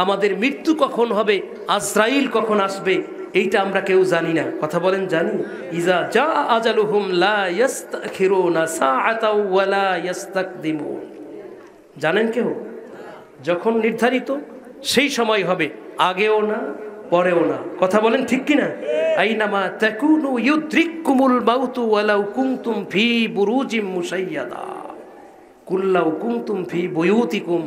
আমাদের মৃত্যু কখন হবে, আজরাইল কখন আসবে, এইটা আমরা কেউ জানি না। কথা বলেন, জানি? ইজা জা আজালুহুম লা ইস্তাখিরুনা সাআতাও ওয়া লা ইস্তাকদিমুন। জানেন কেউ? যখন নির্ধারিত সেই সময় হবে, আগেও না পরেও না। কথা বলেন ঠিক কি না? আইনামা তাকুনু ইউদ্রিককুমুল মাউতু ওয়ালাউ কুনতুম ফি বুরুজিম মুশাইয়াদা কুল্লাউ কুনতুম ফি বুয়ুতিকুম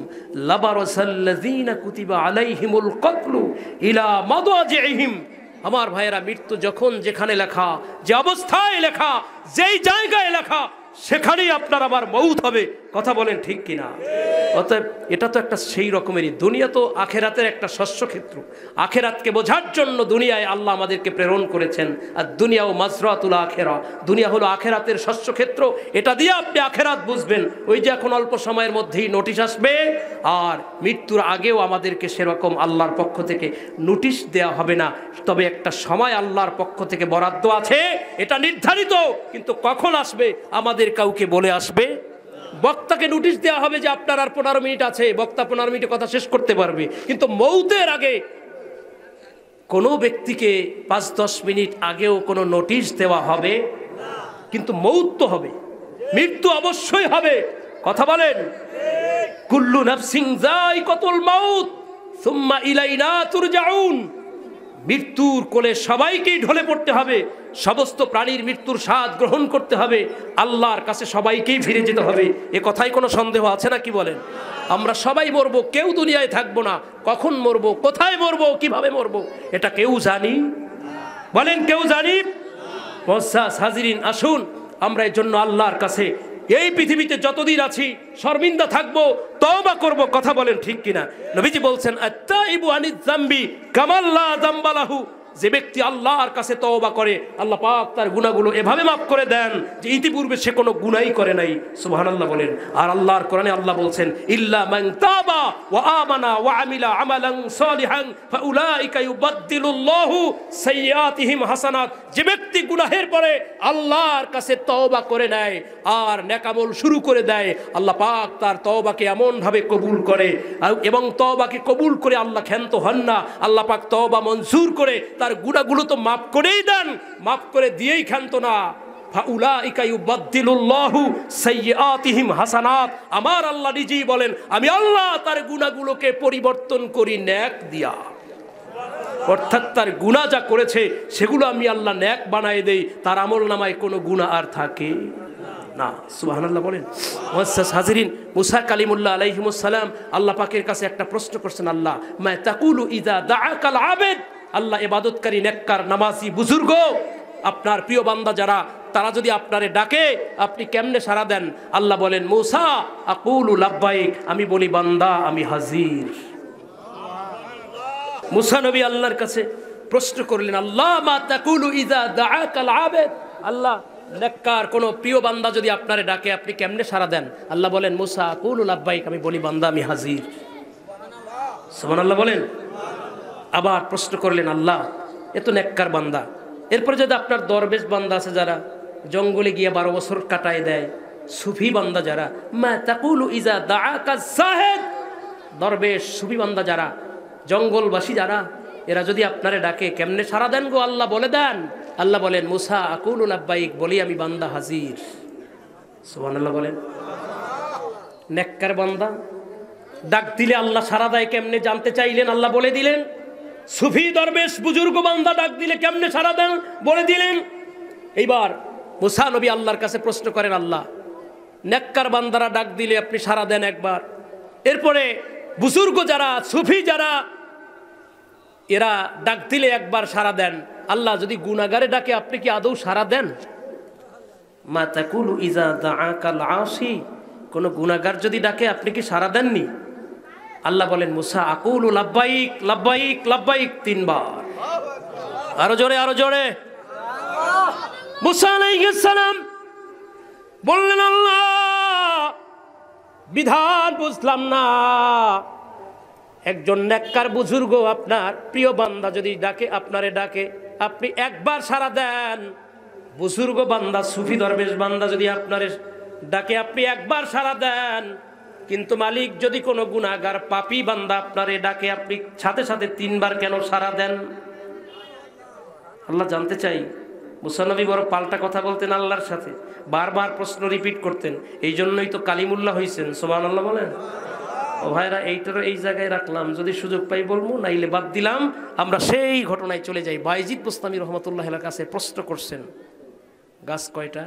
লাবারাসাল্লাযীনা কুতিবা আলাইহিমুল কতলু ইলা মাদাজিহিম। আমার ভাইয়েরা, মৃত্যু যখন যেখানে লেখা, যে অবস্থায় লেখা, যেই জায়গায় লেখা, সেখানেই আপনার আবার মৌত হবে। কথা বলেন ঠিক কিনা? অতএব এটা তো একটা সেই রকমেরই, দুনিয়া তো আখেরাতের একটা শস্যক্ষেত্র। আখেরাতকে বোঝার জন্য দুনিয়ায় আল্লাহ আমাদেরকে প্রেরণ করেছেন। আর দুনিয়া ও মাজরাতুল আখেরা, দুনিয়া হলো আখেরাতের শস্যক্ষেত্র। এটা দিয়ে আপনি আখেরাত বুঝবেন। ওই যে এখন অল্প সময়ের মধ্যেই নোটিশ আসবে, আর মৃত্যুর আগেও আমাদেরকে সেরকম আল্লাহর পক্ষ থেকে নোটিশ দেওয়া হবে না। তবে একটা সময় আল্লাহর পক্ষ থেকে বরাদ্দ আছে, এটা নির্ধারিত, কিন্তু কখন আসবে আমাদের কাউকে বলে আসবে। বক্তাকে নোটিশ দেওয়া হবে যে আপনার আর 15 মিনিট আছে, বক্তা 15 মিনিটে কথা শেষ করতে পারবে, কিন্তু মৌতের আগে কোনো ব্যক্তিকে 5-10 মিনিট আগেও কোনো নোটিশ দেওয়া হবে। কিন্তু মৌত তো হবে, মৃত্যু অবশ্যই হবে। কথা বলেন, কুল্লু নাফসিন যায়িকাতুল মাউত সুম্মা ইলাইনা তুরজাউন। মৃত্যুর কোলে সবাইকেই ঢলে পড়তে হবে, সমস্ত প্রাণীর মৃত্যুর স্বাদ গ্রহণ করতে হবে, আল্লাহর কাছে সবাইকেই ফিরে যেতে হবে। এ কথায় কোনো সন্দেহ আছে না? কি বলেন? আমরা সবাই মরবো, কেউ দুনিয়ায় থাকবো না। কখন মরবো, কোথায় মরবো, কিভাবে মরবো, এটা কেউ জানি? বলেন, কেউ জানি? মুআজ্জাজ হাজিরিন, আসুন আমরা এর জন্য আল্লাহর কাছে এই পৃথিবীতে যতদিন আছি শর্মিন্দা থাকবো, তওবা করব। কথা বলেন ঠিক কিনা? নবীজি বলছেন, আত্তাইবু আনিজ যামবি কামাল লা যামবা লাহু। যে ব্যক্তি আল্লাহর কাছে তওবা করে, আল্লাহ পাক তার গুনাহগুলো এভাবে মাফ করে দেন যে ইতিপূর্বে সে কোনো গুনাহই করে নাই। সুবহানাল্লাহ বলেন। আর আল্লাহর কোরআনে আল্লাহ বলছেন, ইল্লা মান তাবা ওয়া আমানা ওয়া আমিলা আমালান সালিহান ফাউলাইকা ইউবাদদিলুল্লাহু সাইয়্যাতিহিম হাসানাত। যে ব্যক্তি গুনাহের পরে আল্লাহর কাছে তওবা করে নেয় আর নেক আমল শুরু করে দেয়, আল্লাহ পাক তার তওবাকে এমন ভাবে কবুল করে, এবং তওবাকে কবুল করে আল্লাহ ক্ষান্ত হন না। আল্লাহ পাক তওবা মঞ্জুর করে তার গুনাহগুলো তো মাফ করেই দেন, মাফ করে দিয়েই ক্ষান্ত না। ফাউলাইকা ইউবাদদিলুল্লাহু সাইয়্যাতিহিম হাসানাত। আমার আল্লাহ নিজেই বলেন, আমি আল্লাহ তার গুনাহগুলোকে পরিবর্তন করি নেক দিয়া। অর্থাৎ তার গুনাহ যা করেছে সেগুলো আমি আল্লাহ নেক বানায় দেই, তার আমল নামায় কোনো গুনাহ আর থাকে না। সুবহানাল্লাহ বলেন। মুআজ্জাজ হাজিরিন, মুসা কালিমুল্লাহ আলাইহিমুস সালাম আল্লাহ পাকের কাছে একটা প্রশ্ন করছেন, আল্লাহ মা তাকুলু ইযা দাআকাল আবেদ। আল্লাহ ইবাদতকারী নেককার নামাজি বুজুর্গ, আপনার প্রিয় বান্দা যারা, তারা যদি আপনারে ডাকে আপনি কেমনে সাড়া দেন? আল্লাহ বলেন, মুসা আকুলু লাব্বাইক, আমি বলি বান্দা আমি হাজির। মুসা নবী আল্লাহর কাছে প্রশ্ন করলেন, আল্লাহ মা তাকুলু ইযা দাআকাল আবেদ। আল্লাহ, নেককার কোন প্রিয় বান্দা যদি আপনারে ডাকে আপনি কেমনে সাড়া দেন? আল্লাহ বলেন, মুসা আকুলু লাব্বাইক, আমি বলি বান্দা আমি হাজির। সুবহানাল্লাহ বলেন। আবার প্রশ্ন করলেন, আল্লাহ এ তো নেককার বান্দা, এরপরে যদি আপনার দরবেশ বান্দা আছে যারা জঙ্গলে গিয়ে 12 বছর কাটায় দেয়, সুফি বান্দা যারা, মা তাকুলু ইযা দাআকা যাহিদ। দরবেশ সুফি বান্দা যারা, জঙ্গলবাসী যারা, এরা যদি আপনারে ডাকে কেমনে সাড়া দেন গো? আল্লাহ বলে দেন। আল্লাহ বলেন, মুসা আকুলু লাব্বাইক, বলি আমি বান্দা হাজির। সুবহানাল্লাহ বলেন। নেককার বান্দা ডাক দিলে আল্লাহ সাড়া দেয় কেমনে জানতে চাইলেন, আল্লাহ বলে দিলেন। সুফি দরবেশ বুজুর্গ বান্দা ডাক দিলে কেমনে সাড়া দেন বলে দিলেন। এইবার মুসা নবী আল্লাহর কাছে প্রশ্ন করেন, আল্লাহ নেককার বান্দারা ডাক দিলে আপনি সাড়া দেন একবার, এরপরে বুজুর্গ যারা, সুফি যারা, এরা ডাক দিলে একবার সাড়া দেন। আল্লাহ যদি গুনাহগারে ডাকে আপনি কি আদৌ সাড়া দেন? মা তাকুলু ইযা দাআকাল আসি, কোন গুনাহগার যদি ডাকে আপনি কি সাড়া দেননি? আল্লাহ বলেন, মুসা আকুলু লাব্বাইক লাব্বাইক লাব্বাইক, 3 বার। আরো জোরে, আরো জোরে। মুসা আলাইহিস সালাম বললেন, আল্লাহ বিধান বুঝলাম না। একজন নেককার বুজুর্গ আপনার প্রিয় বান্দা যদি ডাকে, আপনারে ডাকে আপনি একবার সাড়া দেন। বুজুর্গ বান্দা সুফি দরবেশ বান্দা যদি আপনারে ডাকে আপনি একবার সাড়া দেন, কিন্তু মালিক যদি কোনো গুনাহগার পাপী বান্দা আপনারে ডাকে, আপনি সাথে সাথে 3 বার কেন সাড়া দেন? আল্লাহ জানতে চাই। মুসা নবী বড় পাল্টা কথা বলতেন আল্লাহর সাথে, বারবার প্রশ্ন রিপিট করতেন। এই জন্যই তো কালিমুল্লাহ হয়েছেন। সুবহানাল্লাহ বলেন। ও ভাইরা, এইটারও এই জায়গায় রাখলাম, যদি সুযোগ পাই বলবো, নাইলে বাদ দিলাম। আমরা সেই ঘটনায় চলে যাই। বায়েজিদ বোস্তামী রহমতুল্লাহ আলাইহির কাছে প্রশ্ন করছেন, গাছ কয়টা?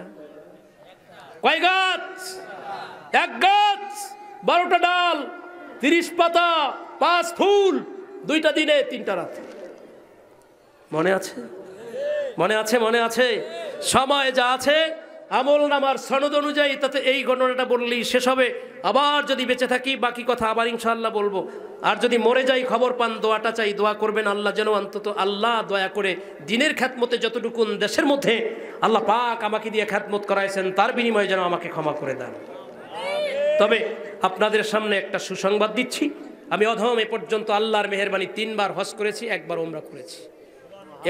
কয় গাছ? 1 গাছ, 12টা ডাল, 30 পাতা, 5 ফুল, 2টা দিনে 3টা রাতে। মনে আছে? মনে আছে? মনে আছে? সময় যা আছে আমল নামার সনদ অনুযায়ী তাতে এই ঘটনাটা বললেই শেষ হবে। আবার যদি বেঁচে থাকি বাকি কথা আবার ইনশাআল্লাহ বলবো। আর যদি মরে যাই খবর পান, দোয়াটা চাই, দোয়া করবেন আল্লাহ যেন অন্তত আল্লাহ দয়া করে দিনের খ্যাতমতে যতটুকুন দেশের মধ্যে আল্লাহ পাক আমাকে দিয়ে খ্যাতমত করাইছেন তার বিনিময়ে যেন আমাকে ক্ষমা করে দেন। তবে আপনাদের সামনে একটা সুসংবাদ দিচ্ছি, আমি অধম এ পর্যন্ত আল্লাহর মেহেরবানি 3 বার হজ করেছি, 1 বার উমরা করেছি।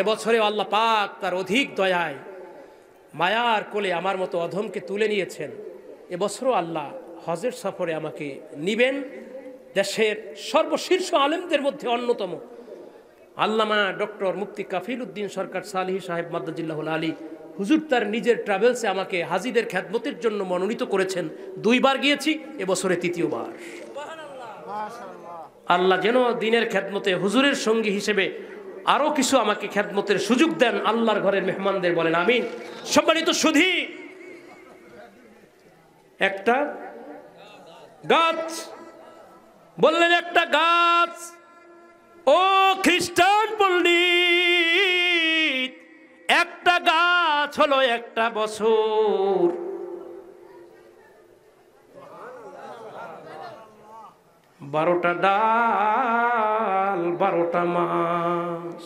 এবছরে আল্লাহ পাক তার অধিক দয়ায় মায়ার কোলে আমার মতো অধমকে তুলে নিয়েছেন। এবছরও আল্লাহ হজের সফরে আমাকে নিবেন। দেশের সর্বশীর্ষ আলেমদের মধ্যে অন্যতম আল্লামা ডক্টর মুফতি কাফিল উদ্দিন সরকার সালিহি সাহেব মাদ্দাজিল্লাহুল আলী হুজুর তার নিজের ট্রাভেলসে আমাকে হাজিদের খ্যাদমতের জন্য মনোনীত করেছেন। 2 বার গিয়েছি, এবছরে 3য় বার। আল্লাহ যেন দিনের খ্যাদমতে হুজুরের সঙ্গী হিসেবে আরো কিছু আমাকে খ্যাদমতের সুযোগ দেন আল্লাহর ঘরের মেহমানদের, বলেন আমিন। সম্মানিত সুধী, একটা গাছ বললেন, একটা গাছ। ও খ্রিস্টান পণ্ডিত, একটা গাছ হলো 1টা বছর। 12টা ডাল, 12টা মাস,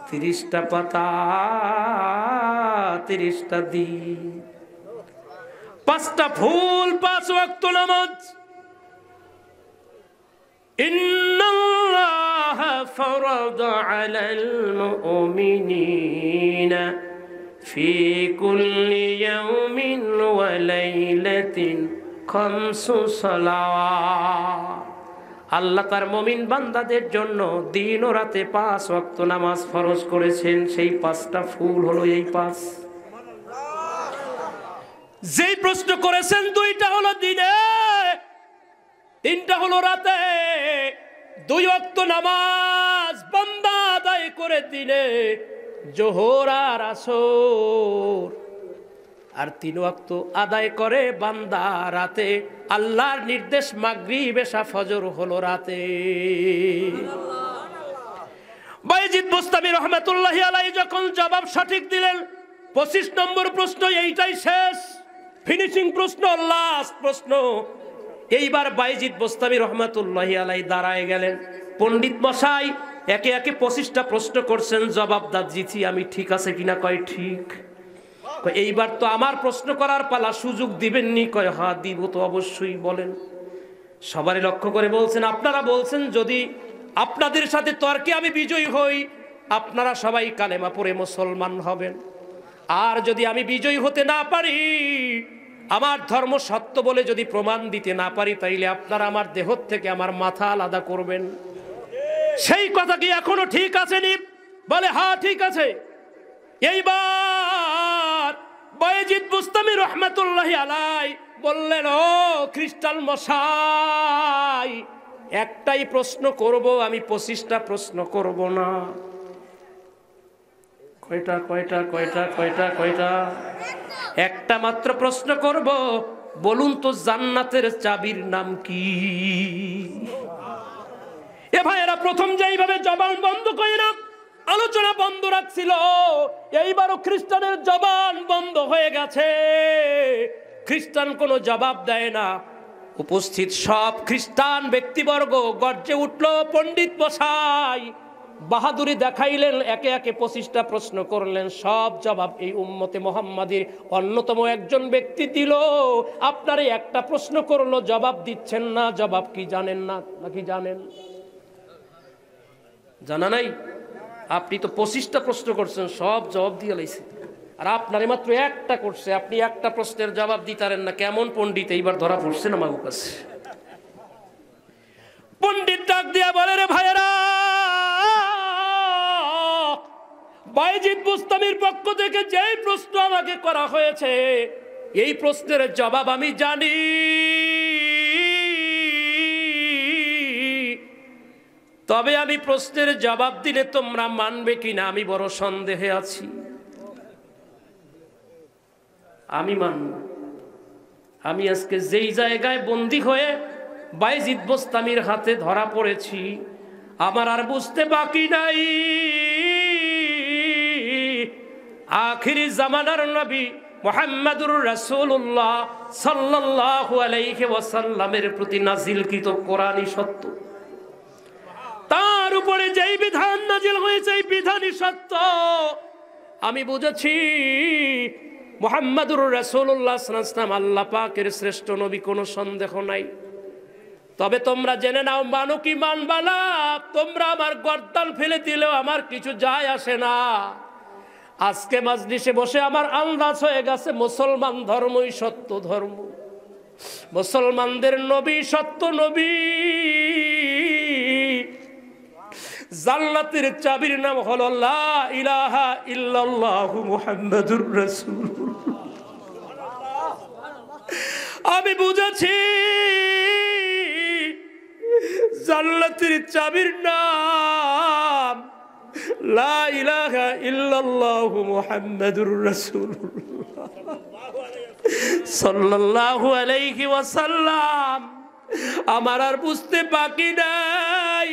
30টা পাতা, 30টা দিন, 5টা ফুল, 5 ওয়াক্ত নামাজ। ইন্নাল্লাহা ফারাদা আলাল মুমিনিনা ফি কুল্লি ইয়াউমিন ওয়া লাইলাতিন 5 সালাওয়াত। আল্লাহ তার মুমিন বান্দাদের জন্য দিন ও রাতে 5 ওয়াক্ত নামাজ ফরজ করেছেন। সেই 5টা ফুল হলো এই 5। যেই প্রশ্ন করেছেন 2টা হলো দিনে, 3টা হলো রাতে। 2 ওয়াক্ত নামাজ বান্দা আদায় করে দিনে, জোহর আর আসর। আর 3 ওয়াক্ত আদায় করে বান্দা রাতে। আল্লাহর নির্দেশ মাগরিব এশা ফজর হলো রাতে। বায়েজিদ বোস্তামী রহমাতুল্লাহি আলাইহি যখন জবাব সঠিক দিলেন, 25 নম্বর প্রশ্ন এইটাই শেষ, ফিনিশিং প্রশ্ন, লাস্ট প্রশ্ন। এইবার বায়েজিদ বোস্তামী রহমাতুল্লাহি আলাইহি দাঁড়ায় গেলেন। পণ্ডিত মশাই একে একে 25টা প্রশ্ন করছেন, জবাব দিচ্ছি আমি, ঠিক আছে কিনা? কয় ঠিক। এইবার তো আমার প্রশ্ন করার পালা, সুযোগ দিবেননি? কয় হ্যাঁ দিব তো অবশ্যই, বলেন। সবারই লক্ষ্য করে বলছেন, আপনারা বলছেন যদি আপনাদের সাথে তর্কে আমি বিজয়ী হই, আপনারা সবাই কালেমা পড়ে মুসলমান হবেন। আর যদি আমি বিজয়ী হতে না পারি, আমার ধর্ম সত্য বলে যদি প্রমাণ দিতে না পারি, তাইলে আপনারা আমার দেহ থেকে আমার মাথা আলাদা করবেন। সেই কথা কি এখনো ঠিক আছে নি? বলে হ্যাঁ ঠিক আছে। এইবার বায়েজিদ বুস্তামি রহমাতুল্লাহি আলাইহি বললেন, ও খ্রিস্টান মশাই, একটাই প্রশ্ন করব আমি, 25টা প্রশ্ন করব না। কয়টা কয়টা কয়টা কয়টা কয়টা? একটা মাত্র প্রশ্ন করব। বলুন তো জান্নাতের চাবির নাম কি? এ ভাইয়েরা, প্রথম যেইভাবে জবান বন্ধ করে না, আলোচনা বন্ধ রাখছিল, এইবারও খ্রিস্টানের জবান বন্ধ হয়ে গেছে। খ্রিস্টান কোনো জবাব দেয় না। উপস্থিত সব খ্রিস্টান ব্যক্তিবর্গ গর্জে উঠল, পণ্ডিত মশাই বাহাদুরি দেখাইলেন, একে একে 25টা প্রশ্ন করলেন। সব জবাব এই উম্মতে মুহাম্মাদির অন্যতম একজন ব্যক্তি দিল। আপনারে একটা প্রশ্ন করলো, জবাব দিচ্ছেন না। জবাব কি জানেন না নাকি জানেন? জানা নাই? আপনি তো 25টা প্রশ্ন করছেন, সব জবাব দিয়ে লাইছে। আর আপনার মাত্র একটা করছে, আপনি একটা প্রশ্নের জবাব দিতারেন না। কেমন পণ্ডিত এইবার ধরা পড়ছে না আমার কাছে। পণ্ডিত ডাক দিয়া বলে, রে ভাইয়েরা, বায়েজিদ বুস্তামির পক্ষ থেকে যেই প্রশ্ন আমাকে করা হয়েছে, এই প্রশ্নের জবাব আমি জানি, তবে আমি প্রশ্নের জবাব দিলে তোমরা মানবে কিনা আমি বড় সন্দেহে আছি। আমি মানব। আমি আজকে যেই জায়গায় বন্দী হয়ে বায়েজিদ বুস্তামির হাতে ধরা পড়েছি, আমার আর বুঝতে বাকি নাই আখিরি জামানার নবী মুহাম্মদুর রাসূলুল্লাহ সাল্লাল্লাহু আলাইহি ওয়াসাল্লামের প্রতি নাজিলকৃত কোরআনী সত্য, তার উপরে যেই বিধান নাজিল হয়েছে এই বিধানই সত্য। আমি বুঝেছি মুহাম্মদুর রাসূলুল্লাহ সাল্লাল্লাহু আলাইহি ওয়াসাল্লাম আল্লাহ পাকের শ্রেষ্ঠ নবী, কোনো সন্দেহ নাই। তবে তোমরা জেনে নাও, মানো কি মানবা না, তোমরা আমার গর্দান ফেলে দিলেও আমার কিছু যায় আসে না। আজকে মাজলিসে বসে আমার আন্দাজ হয়ে গেছে মুসলমান ধর্মই সত্য ধর্ম, মুসলমানদের নবী সত্য নবী। জান্নাতের চাবির নাম হলো লা ইলাহা ইল্লাল্লাহু মুহাম্মাদুর রাসূলুল্লাহ। আমি বুঝেছি জান্নাতের চাবির নাম লা ইলাহা ইল্লাল্লাহু মুহাম্মাদুর রাসূলুল্লাহ সাল্লাল্লাহু আলাইহি ওয়াসাল্লাম। আমার আর বুঝতে বাকি নাই,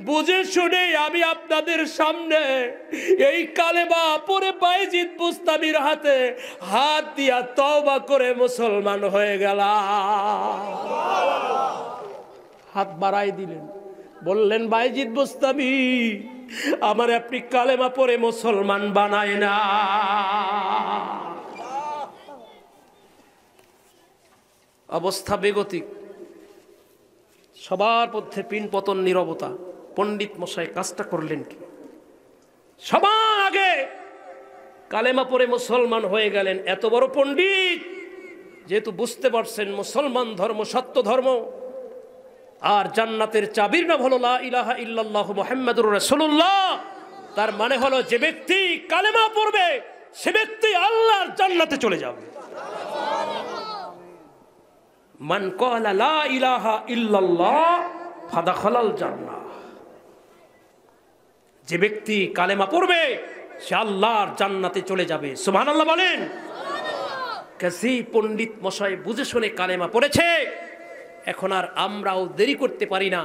বুঝে শুনে আমি আপনাদের সামনে এই কালেমা পড়ে বায়েজিদ বুস্তামির হাতে হাত দিয়া তওবা করে মুসলমান হয়ে গেলাম। হাত বাড়াই দিলেন, বললেন, বায়েজিদ বুস্তামি, আমার আপনি কালেমা পড়ে মুসলমান বানায় না। অবস্থা বেগতিক, সবার মধ্যে পিন পতন, নীরবতা। পণ্ডিত মশাই কাজটা করলেন কি? সবার আগে কালেমা পড়ে মুসলমান হয়ে গেলেন। এত বড় পণ্ডিত, যেহেতু বুঝতে পারছেন মুসলমান ধর্ম সত্য ধর্ম, আর জান্নাতের চাবির নাম হলো লা ইলাহা ইল্লাল্লাহু মুহাম্মাদুর রাসূলুল্লাহ, তার মানে হলো যে ব্যক্তি কালেমা পড়বে সে ব্যক্তি আল্লাহর জান্নাতে চলে যাবে। মান ক্বালা লা ইলাহা ইল্লাল্লাহ ফাদাখালাল জান্নাহ, যে ব্যক্তি কালেমা পড়বে সে আল্লাহর জান্নাতে চলে যাবে। সুবহানাল্লাহ বলেন। কাজী পণ্ডিত মশাই বুঝে শুনে কালেমা পড়েছে। এখন আর আমরাও দেরি করতে পারি না।